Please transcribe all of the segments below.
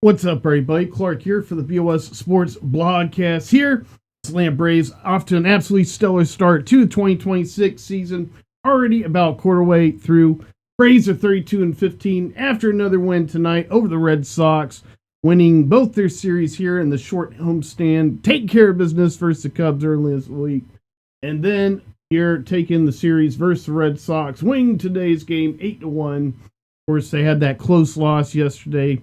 What's up, everybody? Clark here for the BOS Sports Blogcast here. Atlanta Braves off to an absolutely stellar start to the 2026 season. Already about quarter way through. Braves are 32-15 after another win tonight over the Red Sox, winning both their series here in the short homestand, taking care of business versus the Cubs early this week. And then here taking the series versus the Red Sox, winning today's game 8-1. Of course, they had that close loss yesterday.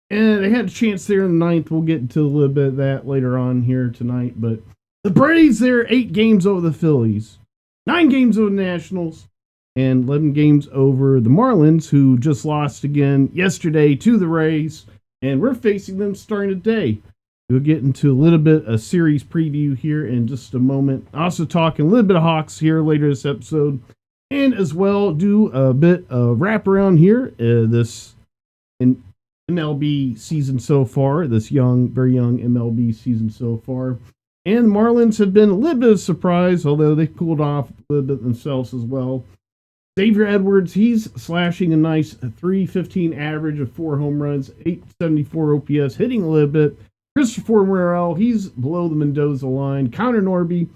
And they had a chance there in the ninth. We'll get into a little bit of that later on here tonight. But the Braves, they're 8 games over the Phillies, 9 games over the Nationals, and 11 games over the Marlins, who just lost again yesterday to the Rays. And we're facing them starting today. We'll get into a little bit of series preview here in just a moment. Also talking a little bit of Hawks here later this episode. And as well do a bit of wraparound here. In MLB season so far, this very young MLB season so far. And the Marlins have been a little bit of a surprise, although they cooled off a little bit themselves as well. Xavier Edwards, he's slashing a nice .315 average of 4 home runs, .874 OPS, hitting a little bit. Christopher Morel, he's below the Mendoza line. Connor Norby,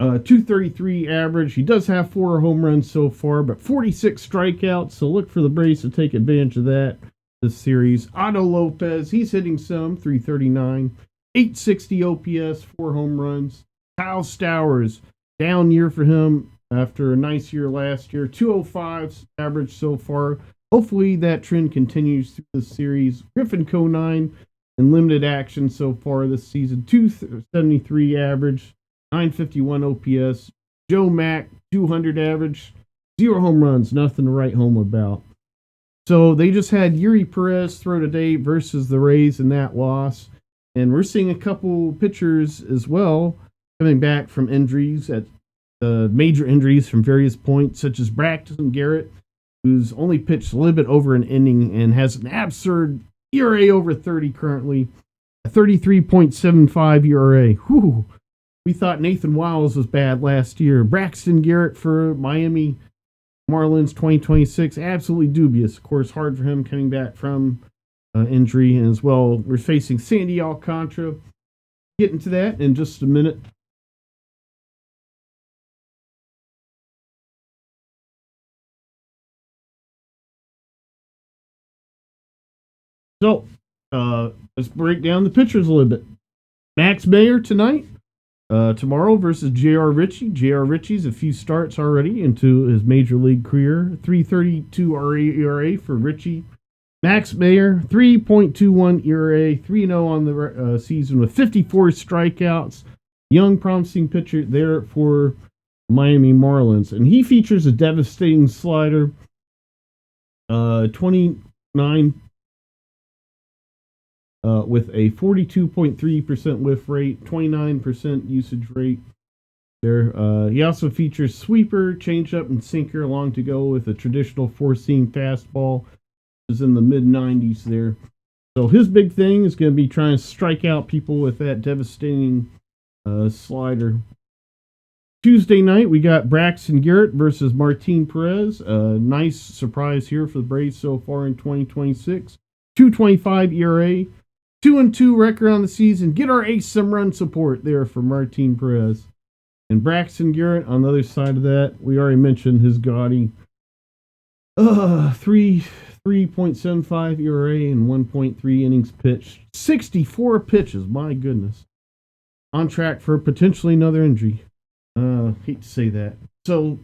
.233 average. He does have 4 home runs so far, but 46 strikeouts. So look for the Braves to take advantage of that this series. Otto Lopez, he's hitting some, .339, .860 OPS, 4 home runs. Kyle Stowers, down year for him after a nice year last year. .205 average so far. Hopefully that trend continues through the series. Griffin Conine in limited action so far this season. .273 average. .951 OPS. Joe Mack, 200 average. 0 home runs. Nothing to write home about. So they just had Yuri Perez throw today versus the Rays in that loss. And we're seeing a couple pitchers as well coming back from injuries, at major injuries from various points, such as Braxton Garrett, who's only pitched a little bit over an inning and has an absurd ERA over 30 currently. A 33.75 ERA. Whew. We thought Nathan Wiles was bad last year. Braxton Garrett for Miami Marlins 2026, absolutely dubious. Of course, hard for him coming back from injury. And as well, we're facing Sandy Alcantara. Get into that in just a minute. So, let's break down the pitchers a little bit. Max Meyer tonight. Tomorrow versus J.R. Ritchie. J.R. Ritchie's a few starts already into his major league career. .332 ERA for Ritchie. Max Meyer, 3.21 ERA, 3-0 on the season with 54 strikeouts. Young, promising pitcher there for Miami Marlins. And he features a devastating slider. 29 with a 42.3% whiff rate, 29% usage rate. There, he also features sweeper, changeup, and sinker along to go with a traditional 4-seam fastball, which is in the mid-90s there. So his big thing is going to be trying to strike out people with that devastating slider. Tuesday night, we got Braxton Garrett versus Martin Perez. Nice surprise here for the Braves so far in 2026. .225 ERA. 2-2 record on the season. Get our ace some run support there for Martin Perez. And Braxton Garrett on the other side of that, we already mentioned his gaudy 3.75 ERA and 1.3 innings pitched. 64 pitches, my goodness. On track for potentially another injury. Hate to say that. So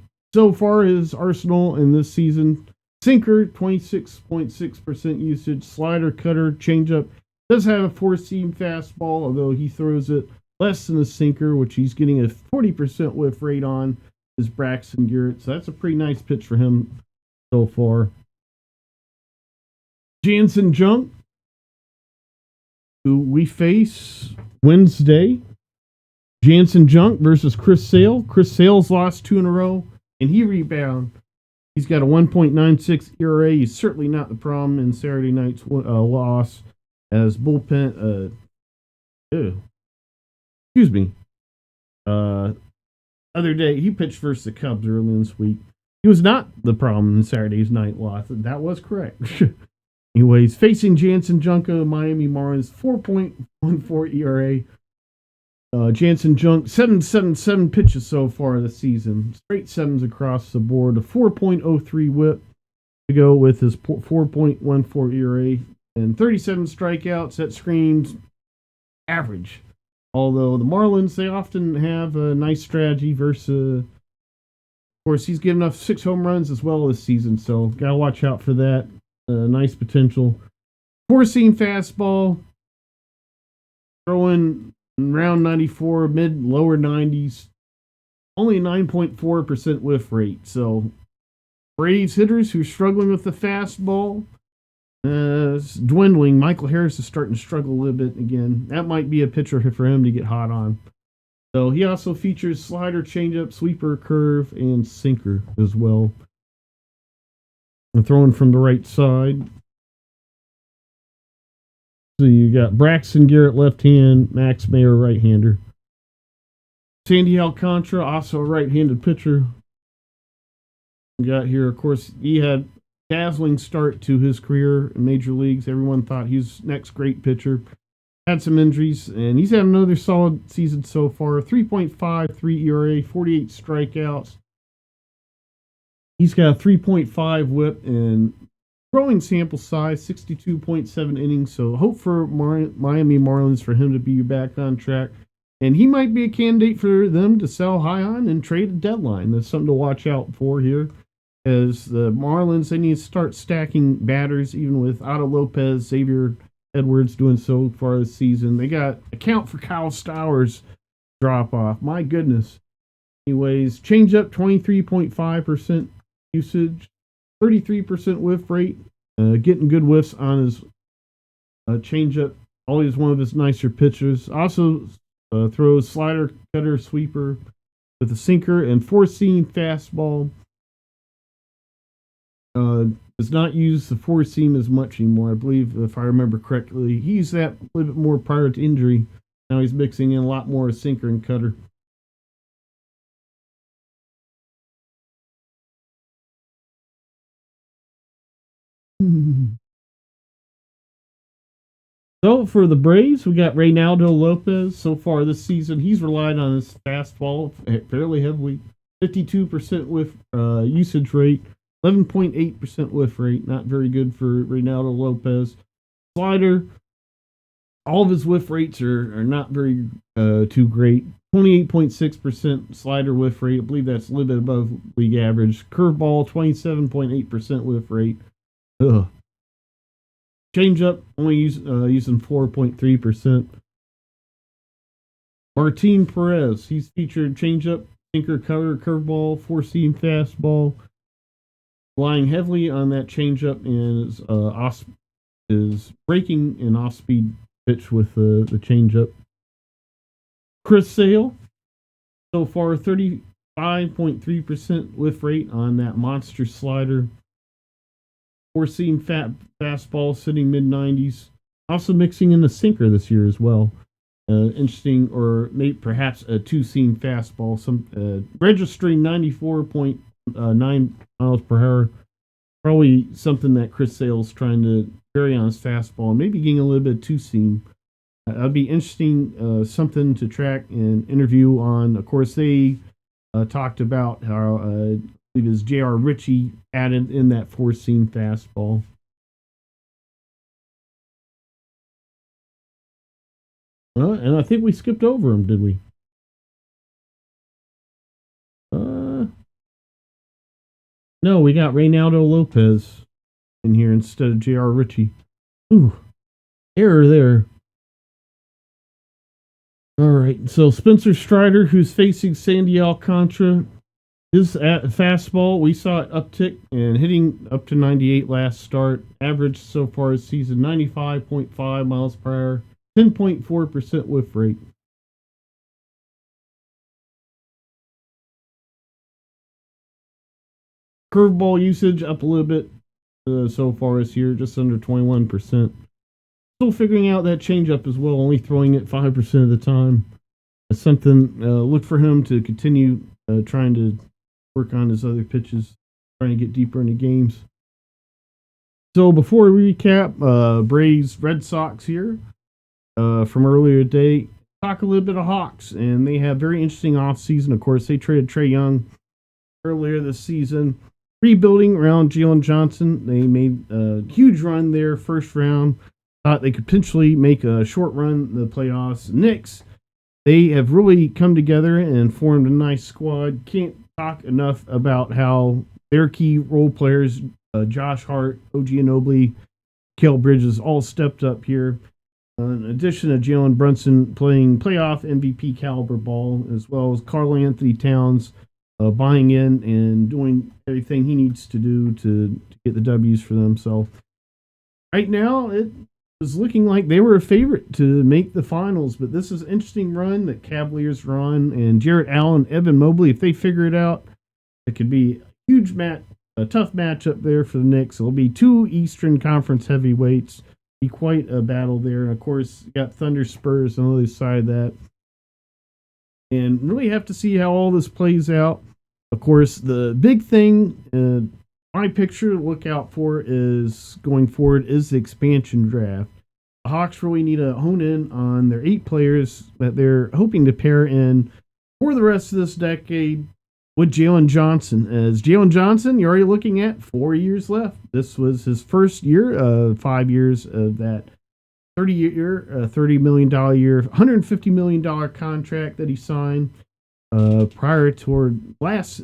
far his arsenal in this season: sinker, 26.6% usage, slider, cutter, changeup. Does have a 4-seam fastball, although he throws it less than a sinker, which he's getting a 40% whiff rate on, is Braxton Garrett. So that's a pretty nice pitch for him so far. Jansen Junk, who we face Wednesday. Jansen Junk versus Chris Sale. Chris Sale's lost 2 in a row, and he rebounded. He's got a 1.96 ERA. He's certainly not the problem in Saturday night's loss. As bullpen, other day, he pitched versus the Cubs early this week. He was not the problem in Saturday's night loss. That was correct. Anyways, facing Jansen Junka, Miami Marlins, 4.14 ERA. Jansen Junk, 777 pitches so far this season. Straight sevens across the board. A 4.03 whip to go with his 4.14 ERA. And 37 strikeouts. That screams average. Although the Marlins, they often have a nice strategy versus... of course, he's given up 6 home runs as well this season, so gotta watch out for that. Nice potential. 4-seam fastball. Throwing around 94, lower 90s. Only 9.4% whiff rate. So, Braves hitters who are struggling with the fastball, it's dwindling. Michael Harris is starting to struggle a little bit again. That might be a pitcher for him to get hot on. So, he also features slider, changeup, sweeper, curve, and sinker as well. And throwing from the right side. So you got Braxton Garrett left hand, Max Mayer right hander. Sandy Alcantara, also a right-handed pitcher. We got here, of course, he had a dazzling start to his career in major leagues. Everyone thought he was next great pitcher. Had some injuries, and he's had another solid season so far. 3.53 ERA, 48 strikeouts. He's got a 3.5 whip and growing sample size, 62.7 innings. So hope for Miami Marlins for him to be back on track. And he might be a candidate for them to sell high on and trade a deadline. That's something to watch out for here. As the Marlins, they need to start stacking batters, even with Otto Lopez, Xavier Edwards doing so far this season. They got account for Kyle Stowers drop off. My goodness. Anyways, change up 23.5% usage. 33% whiff rate, getting good whiffs on his changeup. Always one of his nicer pitches. Also throws slider, cutter, sweeper with a sinker and 4-seam fastball. Does not use the 4-seam as much anymore. I believe, if I remember correctly, he used that a little bit more prior to injury. Now he's mixing in a lot more sinker and cutter. So for the Braves, we got Reynaldo Lopez. So far this season, he's relied on his fastball fairly heavily. 52% whiff usage rate, 11.8% whiff rate. Not very good for Reynaldo Lopez. Slider, all of his whiff rates are not very too great. 28.6% slider whiff rate. I believe that's a little bit above league average. Curveball, 27.8% whiff rate. Ugh. Changeup, only using 4.3%. Martin Perez, he's featured changeup, sinker, cutter, curveball, 4-seam fastball. Relying heavily on that changeup and is breaking an off-speed pitch with the changeup. Chris Sale, so far 35.3% whiff rate on that monster slider. 4-seam fastball sitting mid-90s. Also mixing in the sinker this year as well. Interesting, or maybe perhaps a 2-seam fastball. Registering 94.9 miles per hour. Probably something that Chris Sale's trying to vary on his fastball. And maybe getting a little bit of 2-seam. That'd be interesting, something to track and interview on. Of course, they talked about how it was J.R. Ritchie added in that 4-seam fastball. Well, and I think we skipped over him, did we? No, we got Reynaldo Lopez in here instead of J.R. Ritchie. Ooh, error there. All right, so Spencer Strider, who's facing Sandy Alcantara, his fastball, we saw it uptick and hitting up to 98 last start. Average so far this season, 95.5 miles per hour, 10.4% whiff rate. Curveball usage up a little bit so far this year, just under 21%. Still figuring out that changeup as well, only throwing it 5% of the time. It's something, look for him to continue trying to work on his other pitches, trying to get deeper into games. So before we recap, Braves Red Sox here from earlier today, talk a little bit of Hawks, and they have very interesting offseason. Of course, they traded Trey Young earlier this season, rebuilding around Jalen Johnson. They made a huge run there, first round. Thought they could potentially make a short run in the playoffs. Knicks, they have really come together and formed a nice squad. Can't talk enough about how their key role players, Josh Hart, OG Anunoby, Cale Bridges, all stepped up here. In addition to Jalen Brunson playing playoff MVP caliber ball, as well as Karl Anthony Towns buying in and doing everything he needs to do to get the W's for them. So right now, it is looking like they were a favorite to make the finals, but this is an interesting run that Cavaliers run, and Jarrett Allen, Evan Mobley, if they figure it out, it could be a huge match, a tough matchup there for the Knicks. It'll be two Eastern Conference heavyweights. Be quite a battle there. And of course, you got Thunder Spurs on the other side of that. And really have to see how all this plays out. Of course, the big thing, my picture to look out for is going forward is the expansion draft. The Hawks really need to hone in on their 8 players that they're hoping to pair in for the rest of this decade with Jalen Johnson. As Jalen Johnson, you're already looking at 4 years left. This was his first year, 5 years of that $30 million year, $150 million contract that he signed prior toward last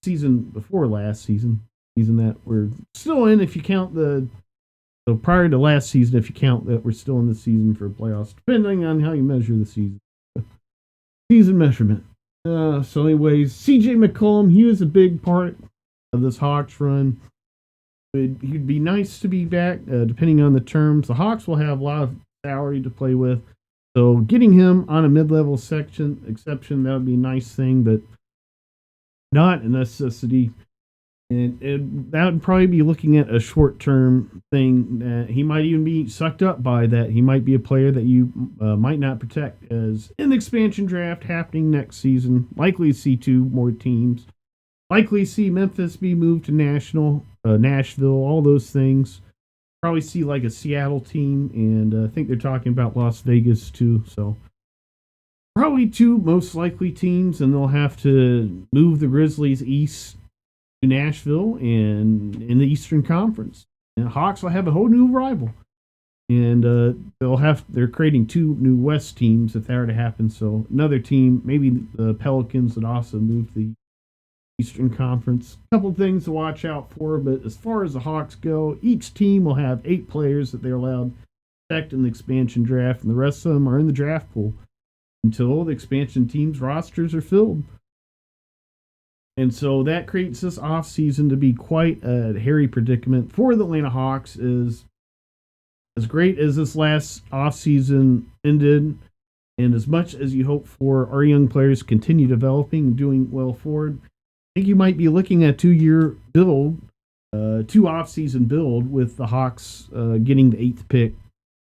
season, before last season that we're still in, if you count so prior to last season, if you count that we're still in the season for playoffs, depending on how you measure the season. Season measurement. So anyways, CJ McCollum, he was a big part of this Hawks run. He'd be nice to be back, depending on the terms. The Hawks will have a lot of salary to play with. So getting him on a mid-level exception, that would be a nice thing, but not a necessity. And that would probably be looking at a short-term thing. He might even be sucked up by that. He might be a player that you might not protect. As in the expansion draft happening next season, likely to see 2 more teams. Likely see Memphis be moved to Nashville, all those things. Probably see like a Seattle team, and I think they're talking about Las Vegas too. So probably 2 most likely teams, and they'll have to move the Grizzlies east to Nashville and in the Eastern Conference. And Hawks will have a whole new rival, and they're creating 2 new West teams if that were to happen. So another team, maybe the Pelicans, would also move the Eastern Conference. A couple things to watch out for, but as far as the Hawks go, each team will have 8 players that they're allowed to protect in the expansion draft, and the rest of them are in the draft pool until the expansion teams' rosters are filled. And so that creates this offseason to be quite a hairy predicament for the Atlanta Hawks. Is as great as this last offseason ended, and as much as you hope for our young players continue developing and doing well forward, I think you might be looking at a 2-year build, 2 offseason build, with the Hawks getting the 8th pick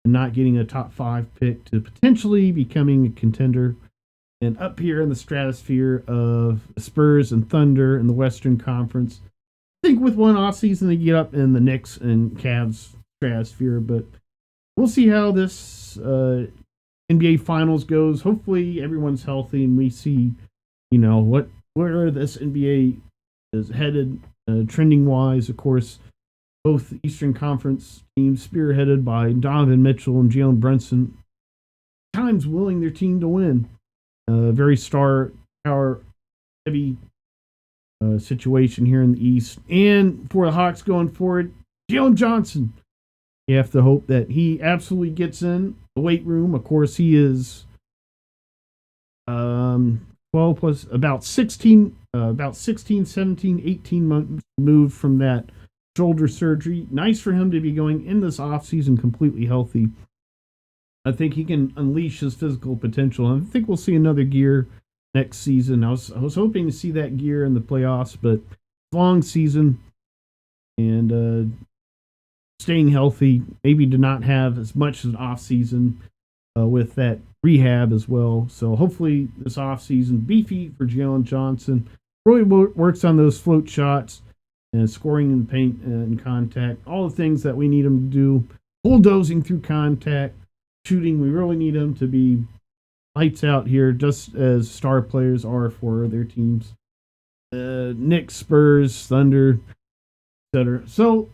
and not getting a top 5 pick to potentially becoming a contender. And up here in the stratosphere of Spurs and Thunder in the Western Conference, I think with one offseason they get up in the Knicks and Cavs stratosphere. But we'll see how this NBA Finals goes. Hopefully everyone's healthy and we see, where this NBA is headed, trending wise. Of course, both Eastern Conference teams spearheaded by Donovan Mitchell and Jalen Brunson, times willing their team to win. Very star power heavy situation here in the East. And for the Hawks going forward, Jalen Johnson. You have to hope that he absolutely gets in the weight room. Of course, he is 12 plus about 16, 17, 18 months removed from that shoulder surgery. Nice for him to be going in this offseason completely healthy. I think he can unleash his physical potential. And I think we'll see another gear next season. I was hoping to see that gear in the playoffs, but long season and staying healthy, maybe to not have as much as an off season with that rehab as well. So hopefully this off season beefy for Jalen Johnson. Really works on those float shots. and scoring in the paint and contact, all the things that we need him to do. Bulldozing through contact, shooting. We really need him to be lights out here, just as star players are for their teams. Knicks, Spurs, Thunder, etc. So,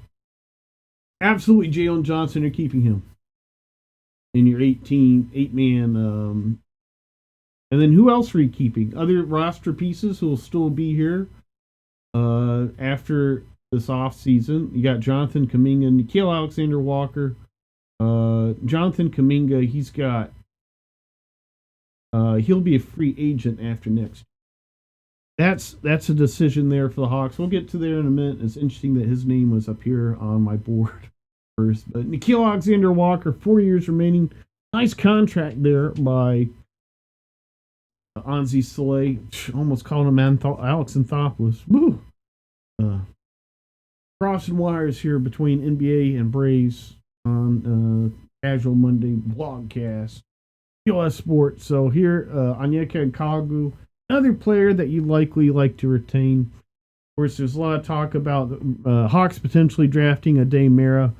absolutely, Jalen Johnson, you're keeping him in your 8-man. And then who else are you keeping? Other roster pieces who will still be here after this offseason. You got Jonathan Kuminga, Nickeil Alexander-Walker. Jonathan Kuminga, he'll be a free agent after next year. That's a decision there for the Hawks. We'll get to there in a minute. It's interesting that his name was up here on my board first. But Nickeil Alexander-Walker, 4 years remaining. Nice contract there by Anzi Soleil. Almost called him Alex Anthopoulos. Woo! Crossing wires here between NBA and Braves on Casual Monday blogcast. BOS Sports. So here, Onyeka Okongwu, another player that you likely like to retain. Of course, there's a lot of talk about Hawks potentially drafting Ade Mara,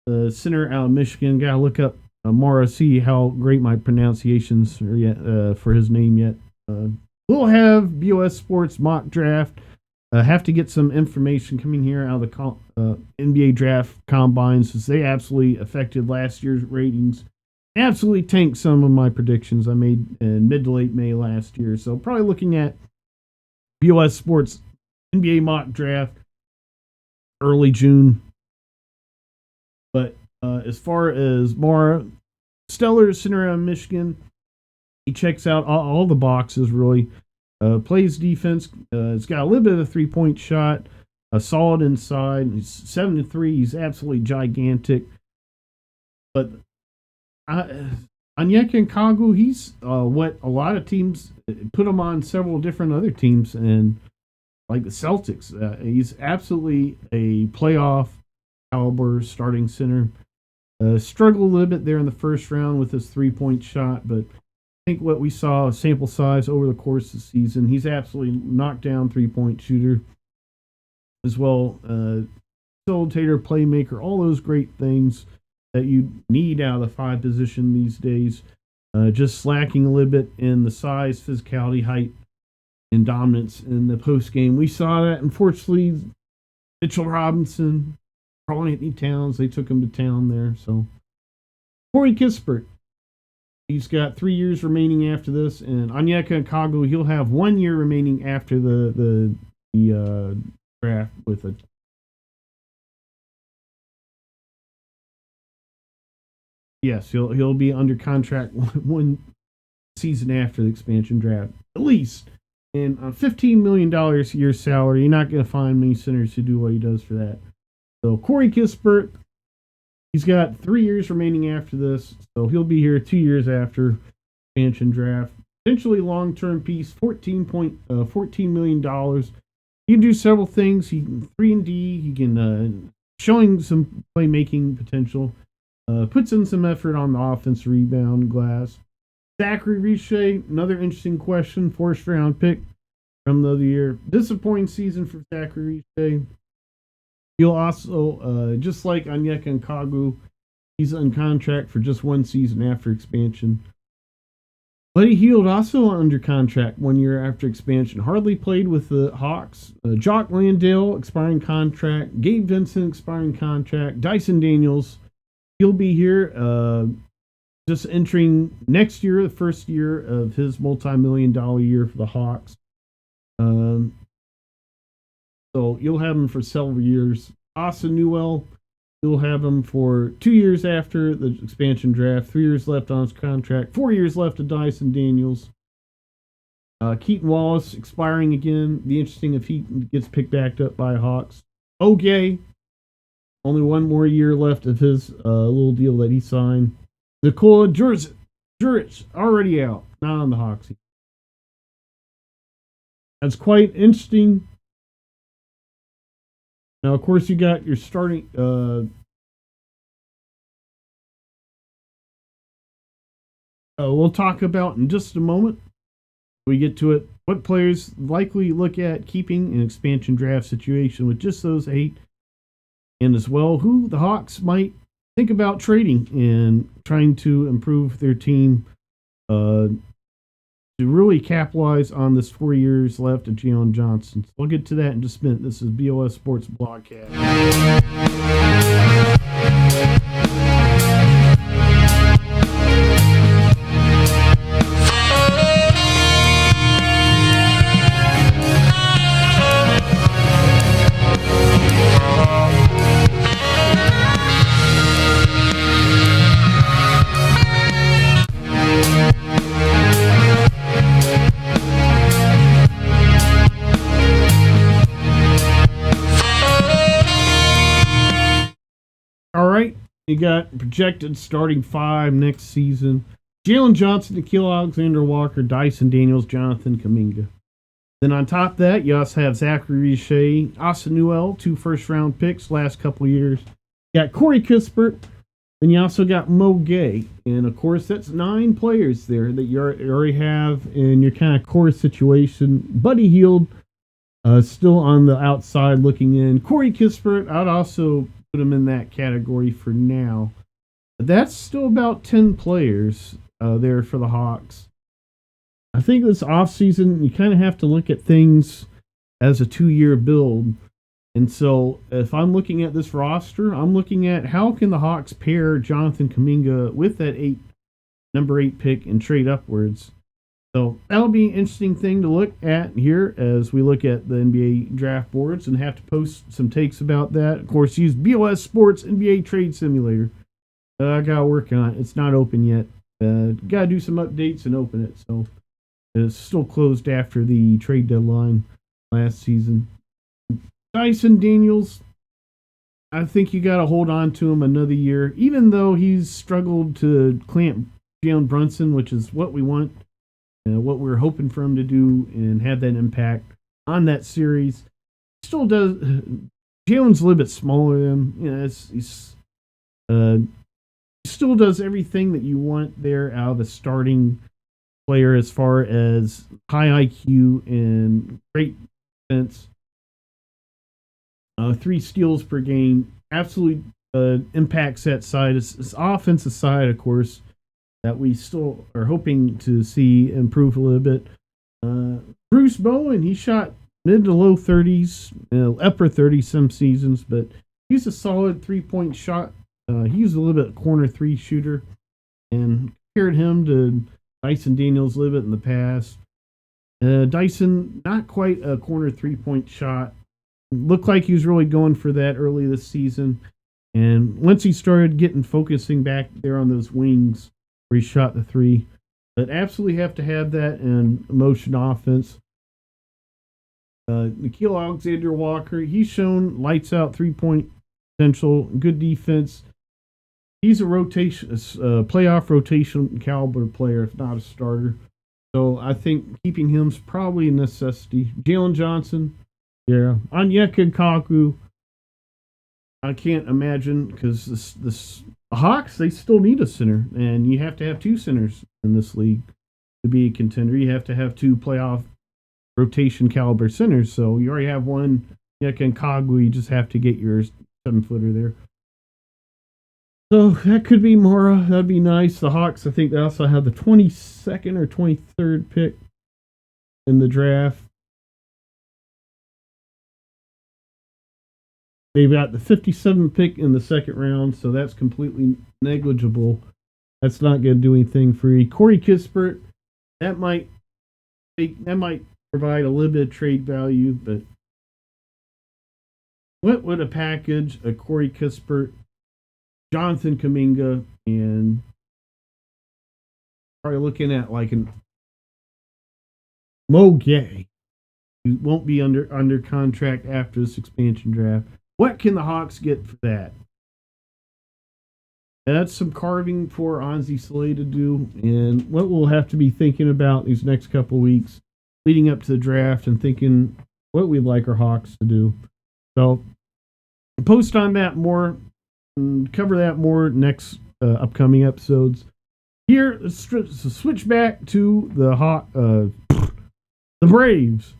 the center out of Michigan. Got to look up Mara, see how great my pronunciations are yet for his name yet. We'll have BOS Sports mock draft. Have to get some information coming here out of the NBA draft combines, as they absolutely affected last year's ratings. Absolutely tanked some of my predictions I made in mid to late May last year. So probably looking at BOS Sports NBA mock draft early June. But as far as Mara, stellar center out of Michigan, he checks out all the boxes really. Plays defense. He's got a little bit of a 3-point shot. Solid inside. He's 7-3. He's absolutely gigantic. But Onyeka Okongwu, he's what a lot of teams put him on several different other teams, and like the Celtics. He's absolutely a playoff caliber starting center. Struggled a little bit there in the first round with his 3-point shot, but I think what we saw, sample size over the course of the season, he's absolutely knocked down 3-point shooter as well. Facilitator, playmaker, all those great things that you need out of the 5 position these days. Just slacking a little bit in the size, physicality, height, and dominance in the post game. We saw that, unfortunately. Mitchell Robinson, Karl Anthony Towns, they took him to town there. So Corey Kispert, he's got 3 years remaining after this, and Onyeka Okongwu, he'll have 1 year remaining after the draft with a. Yes, he'll be under contract one season after the expansion draft, at least. And on $15 million a year salary, you're not going to find many centers who do what he does for that. So Corey Kispert, he's got 3 years remaining after this, so he'll be here 2 years after expansion draft. Potentially long-term piece, $14 million. He can do several things. He can 3-and-D. He can showing some playmaking potential. Puts in some effort on the offense rebound glass. Zachary Riche, another interesting question. 4th round pick from the other year. Disappointing season for Zachary Riche. He'll also, just like Onyeka Okongwu, he's on contract for just 1 season after expansion. Buddy Hield also under contract 1 year after expansion. Hardly played with the Hawks. Jock Landale, expiring contract. Gabe Vincent, expiring contract. Dyson Daniels, he'll be here just entering next year, the first year of his multi-million-dollar year for the Hawks. So you'll have him for several years. Austin Newell, you'll have him for 2 years after the expansion draft. 3 years left on his contract. 4 years left to Dyson Daniels. Keaton Wallace expiring again. Be interesting if he gets picked back up by Hawks. Oge, only 1 more year left of his little deal that he signed. Nikola Juric, already out. Not on the Hawks. That's quite interesting. Now, of course, you got your starting. We'll talk about in just a moment. We get to it. What players likely look at keeping an expansion draft situation with just those 8, and as well who the Hawks might think about trading and trying to improve their team to really capitalize on this 4 years left of Jalen Johnson. So we'll get to that in just a minute. This is BOS Sports Blogcast. All right, you got projected starting 5 next season. Jalen Johnson, Nickeil Alexander-Walker, Dyson Daniels, Jonathan Kuminga. Then on top of that, you also have Zachary Richey, Austin Newell, 2 first-round picks last couple years. You got Corey Kispert, and you also got Mo Gay. And, of course, that's 9 players there that you already have in your kind of core situation. Buddy Hield, still on the outside looking in. Corey Kispert, I'd also put him in that category for now. But that's still about 10 players there for the Hawks. I think this offseason, you kind of have to look at things as a 2-year build. And so if I'm looking at this roster, I'm looking at how can the Hawks pair Jonathan Kuminga with that number 8 pick and trade upwards. So that'll be an interesting thing to look at here as we look at the NBA draft boards and have to post some takes about that. Of course, use BOS Sports NBA Trade Simulator. I got to work on it. It's not open yet. Got to do some updates and open it. So it's still closed after the trade deadline last season. Dyson Daniels, I think you got to hold on to him another year, even though he's struggled to clamp Jalen Brunson, which is what we want. What we're hoping for him to do and have that impact on that series. Still does. Jalen's a little bit smaller than him. He still does everything that you want there out of a starting player as far as high IQ and great defense. 3 steals per game. Absolutely impacts that side. It's offensive side, of course, that we still are hoping to see improve a little bit. Bruce Bowen, he shot mid to low 30s, upper 30s some seasons, but he's a solid 3-point shot. He's a little bit corner 3 shooter, and compared him to Dyson Daniels a little bit in the past. Dyson, not quite a corner 3-point shot. Looked like he was really going for that early this season, and once he started focusing back there on those wings, where he shot the 3. But absolutely have to have that in motion offense. Nickeil Alexander-Walker, he's shown lights out 3-point potential, good defense. He's a playoff rotation caliber player, if not a starter. So I think keeping him's probably a necessity. Jalen Johnson, yeah. Onyeka Kaku, I can't imagine because the Hawks, they still need a center, and you have to have 2 centers in this league to be a contender. You have to have 2 playoff rotation caliber centers. So you already have one, Onyeka Kaku. You just have to get your 7-footer there. So that could be Mora. That'd be nice. The Hawks, I think they also have the 22nd or 23rd pick in the draft. They've got the 57th pick in the second round, so that's completely negligible. That's not going to do anything for you. Corey Kispert, that might provide a little bit of trade value, but what would a package of Corey Kispert, Jonathan Kuminga, and probably looking at like an Mo Gay, who won't be under contract after this expansion draft. What can the Hawks get for that? That's some carving for Anzi Saleh to do, and what we'll have to be thinking about these next couple weeks leading up to the draft and thinking what we'd like our Hawks to do. So post on that more, and cover that more next upcoming episodes. Here, let's switch back to the Braves.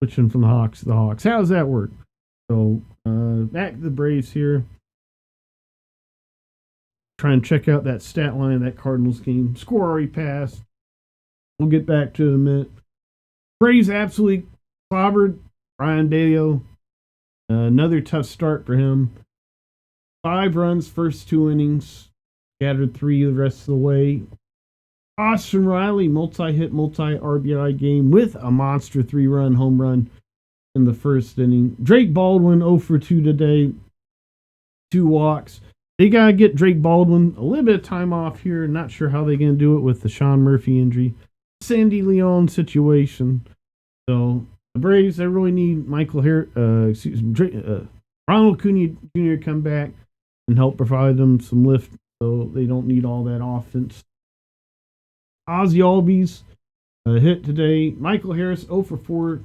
Switching from the Hawks to the Hawks. How does that work? So, back to the Braves here. Trying to check out that stat line of that Cardinals game. Score already passed. We'll get back to it in a minute. Braves absolutely clobbered Ryan Baio. Another tough start for him. 5 runs, first 2 innings. Scattered 3 the rest of the way. Austin Riley, multi-hit, multi-RBI game with a monster 3-run home run in the first inning. Drake Baldwin 0 for 2 today. 2 walks. They got to get Drake Baldwin a little bit of time off here. Not sure how they're going to do it with the Sean Murphy injury. Sandy Leon situation. So the Braves, they really need Ronald Acuna Jr. to come back and help provide them some lift so they don't need all that offense. Ozzy Albies hit today. Michael Harris 0 for 4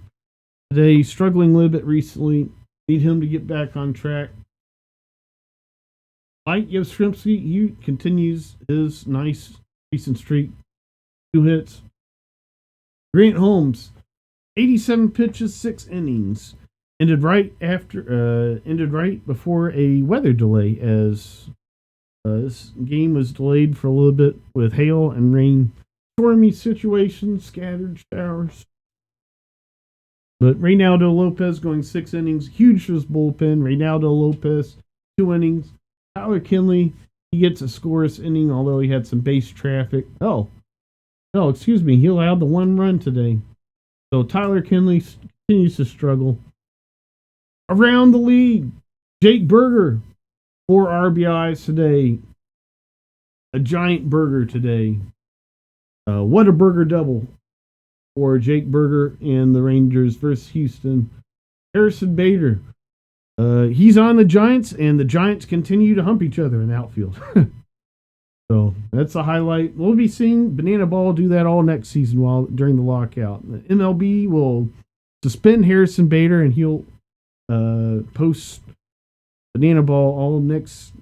today. Struggling a little bit recently. Need him to get back on track. Mike Yastrzemski, he continues his nice recent streak. 2 hits. Grant Holmes, 87 pitches, 6 innings. Ended right before a weather delay as this game was delayed for a little bit with hail and rain. Stormy situation, scattered showers. But Reynaldo Lopez going 6 innings. Huge for his bullpen. Reynaldo Lopez, 2 innings. Tyler Kinley, he gets a scoreless inning, although he had some base traffic. He allowed the 1 run today. So Tyler Kinley continues to struggle. Around the league, Jake Berger, 4 RBIs today. A giant burger today. What a burger double for Jake Berger and the Rangers versus Houston. Harrison Bader, he's on the Giants, and the Giants continue to hump each other in the outfield. So that's a highlight. We'll be seeing Banana Ball do that all next season during the lockout. The MLB will suspend Harrison Bader, and he'll post Banana Ball all next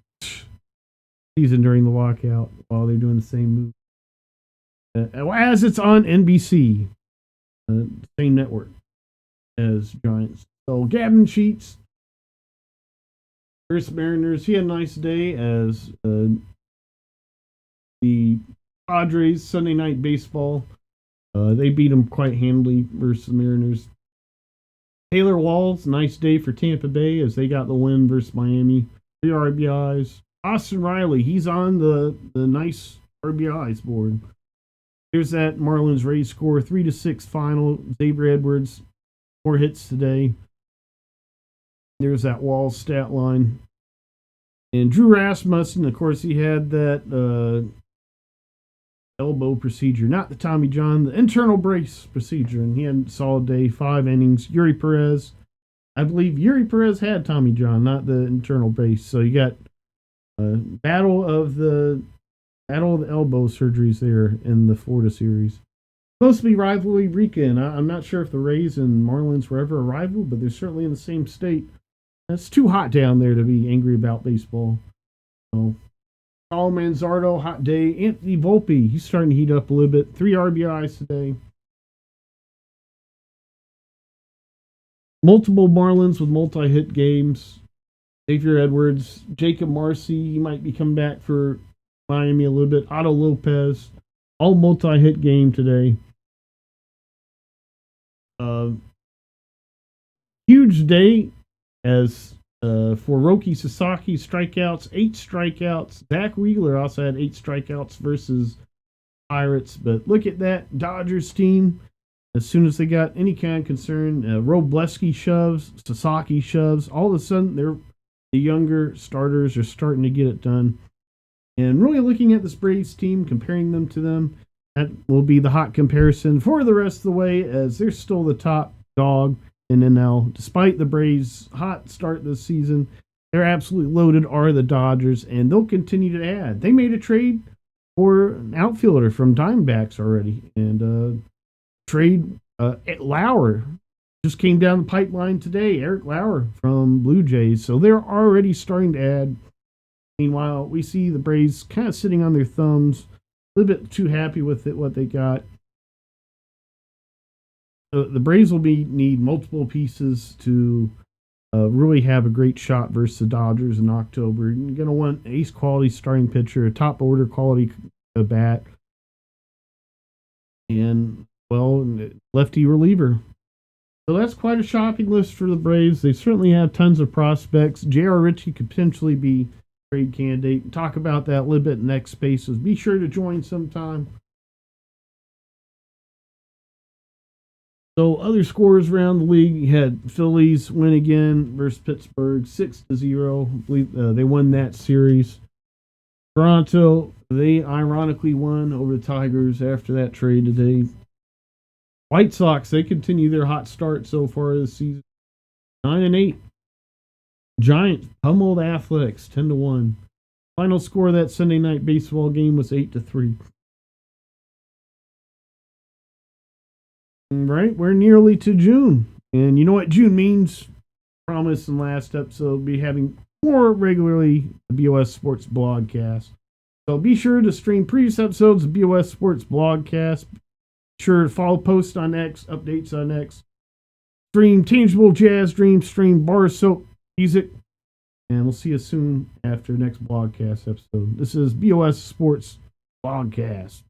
season during the lockout while they're doing the same move. As it's on NBC, same network as Giants. So Gavin Sheets, first Mariners, he had a nice day as the Padres Sunday Night Baseball. They beat them quite handily versus the Mariners. Taylor Walls, nice day for Tampa Bay as they got the win versus Miami. 3 RBIs. Austin Riley, he's on the nice RBIs board. Here's that Marlins Rays score, 3-6 final. Xavier Edwards, 4 hits today. There's that Walls stat line. And Drew Rasmussen, of course, he had that elbow procedure, not the Tommy John, the internal brace procedure, and he had a solid day, 5 innings. Yuri Perez, I believe Yuri Perez had Tommy John, not the internal brace. So you got battle of the elbow surgeries there in the Florida series. Supposed to be rivalry weekend. I'm not sure if the Rays and Marlins were ever a rival, but they're certainly in the same state. It's too hot down there to be angry about baseball. So, Paul Manzardo, hot day. Anthony Volpe, he's starting to heat up a little bit. 3 RBIs today. Multiple Marlins with multi-hit games. Xavier Edwards, Jacob Marcy, he might be coming back for Miami a little bit. Otto Lopez, all multi-hit game today. Huge day as for Roki Sasaki, strikeouts, 8 strikeouts. Zach Wheeler also had 8 strikeouts versus Pirates. But look at that Dodgers team. As soon as they got any kind of concern, Robleski shoves, Sasaki shoves. All of a sudden, the younger starters are starting to get it done. And really looking at this Braves team, comparing them to them, that will be the hot comparison for the rest of the way, as they're still the top dog in NL. Despite the Braves' hot start this season, they're absolutely loaded are the Dodgers, and they'll continue to add. They made a trade for an outfielder from Diamondbacks already, and trade Lauer just came down the pipeline today. Eric Lauer from Blue Jays, so they're already starting to add. Meanwhile, we see the Braves kind of sitting on their thumbs, a little bit too happy with what they got. the Braves will need multiple pieces to really have a great shot versus the Dodgers in October. You're going to want ace quality starting pitcher, a top order quality bat, and, well, lefty reliever. So that's quite a shopping list for the Braves. They certainly have tons of prospects. J.R. Ritchie could potentially be a trade candidate. Talk about that a little bit next Spaces. Be sure to join sometime. So other scores around the league, you had Phillies win again versus Pittsburgh, 6-0. They won that series. Toronto, they ironically won over the Tigers after that trade today. White Sox, they continue their hot start so far this season, 9-8. Giants pummeled Athletics 10-1. Final score of that Sunday night baseball game was 8-3. Right, we're nearly to June, and you know what June means. Promise in last episode we'll be having more regularly the BOS Sports Blogcast. So be sure to stream previous episodes of BOS Sports Blogcast. Be sure to follow posts on X, updates on X. Stream Tangible Jazz Dreams, stream Bar Soap Music, and we'll see you soon after next Blogcast episode. This is BOS Sports Blogcast.